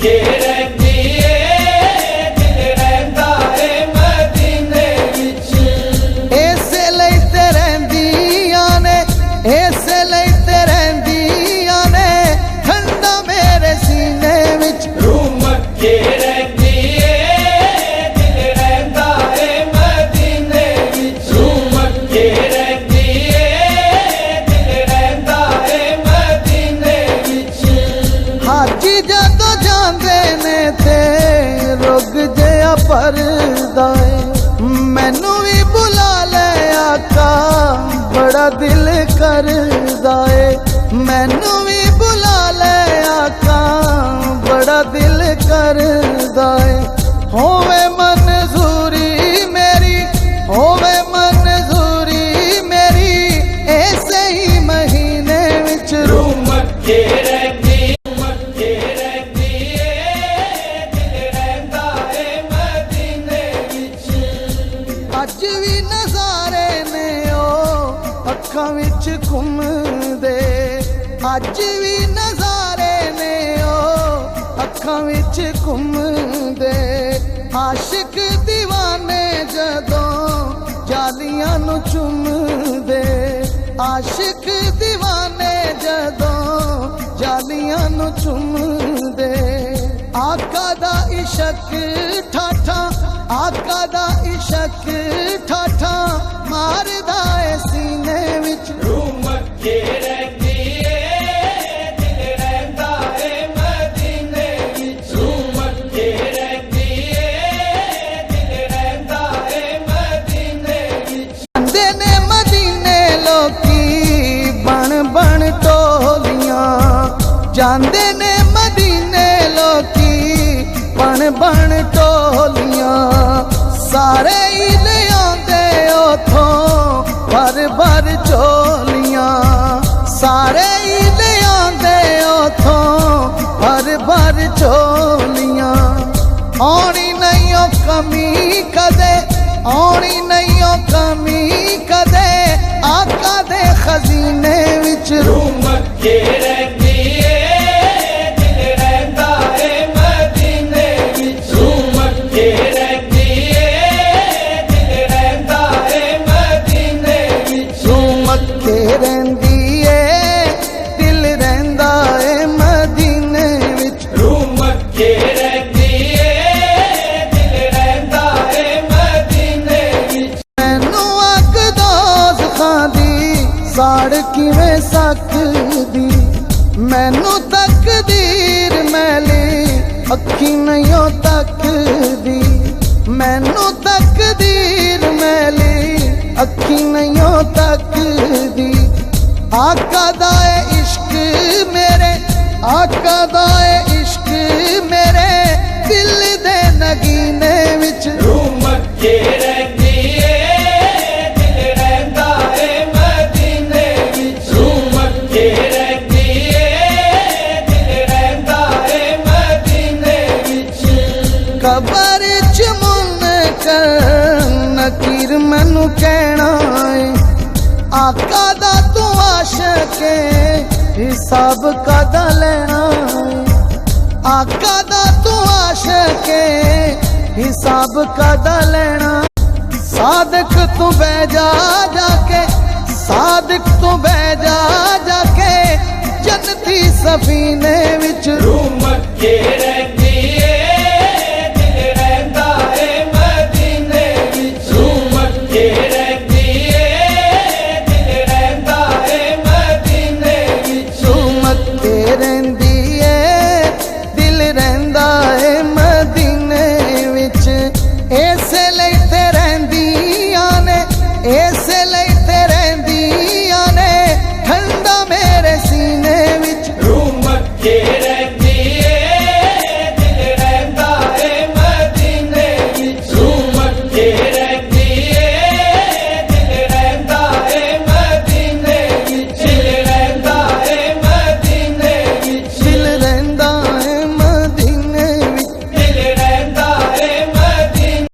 मक्के रहंदी ए दिल रहंदा ए मदीने विच। इसे लई ते रहंदियां ने, इसे लई ते रहंदियां ने ठंडा मेरे सीने विच। रूह मक्के रहंदी ए दिल रहंदा ए मदीने विच। रूह मक्के रहंदी ए दिल रहंदा ए मदीने विच। हाजी जदों जांदे ने ते रुग जिहा भरदा ए, मैनू भी बुला ले आका बड़ा दिल करदा ए। मैनू भी बुला ले आका बड़ा दिल करदा ए। होवे मंजूरी मेरी, होवे मंजूरी मेरी ऐसे ही महीने विच। रूह मक्के रहंदी मक्के रहंदी ए दिल रहंदा ए मदीने विच। अज भी नज़ारे ने ओ अखां विच घुमदे, अज भी नज़ारे ने ओ अखां विच घुमदे। आशिक दीवाने जदों जालियां नूं चुमदे, आशिक दीवाने जदों जालियां नूं चुमदे। आका दा इशक ठाठा, आका दा इशक ठाठा मारदा ए सीने विच। रूह मक्के रहंदी ए दिल रहंदा ए मदीने विच। रूह मक्के रहंदी ए दिल रहंदा ए मदीने विच। जांदे ने मदीने लोकी बन बन टोलियां, जांदे ने मदीने लोकी बन बन टोलियां। सारे ही ले आंदे उथों भर भर झोलियां, सारे ही ले आंदे उथों भर भर झोलियां। आनी नहीं ओ कमी कदे, आनी नहीं ओ कमी कदे आका दे खजीने विच। रूह मक्के रहंदी ए दिल रहंदा ए मदीने विच। रूह मक्के रहंदी ए दिल रहंदा ए मदीने विच। मक्के रहंदी ए दिल रहंदा ए मदीने विच। रूह मक्के रहंदी ए दिल रहंदा ए मदीने विच। मैनू अग दोज़खां दी साड़ किवें सकदी, मैनू तकदीर मैली अखी नहीं ओ तकदी। मैनू तकदीर मैली अखी नहीं ओ तकदी। आका दा ए इश्क मेरे, आका दा ए इश्क मेरे दिल दे नगीने विच। रूह मक्के रहंदी ए दिल रहंदा ए मदीने विच। रूह मक्के रहंदी ए दिल रहंदा ए मदीने विच। कबर च मुनकर नकीर मैनू कहना है, आका दा तू आशिके हिसाब कदा लेना है। आका दा तू आशिके हिसाब कदा लेना। सादिक तू बह जा जाके, सादिक तू बह जा जाके जन्नती सफीने विच। रूह मक्के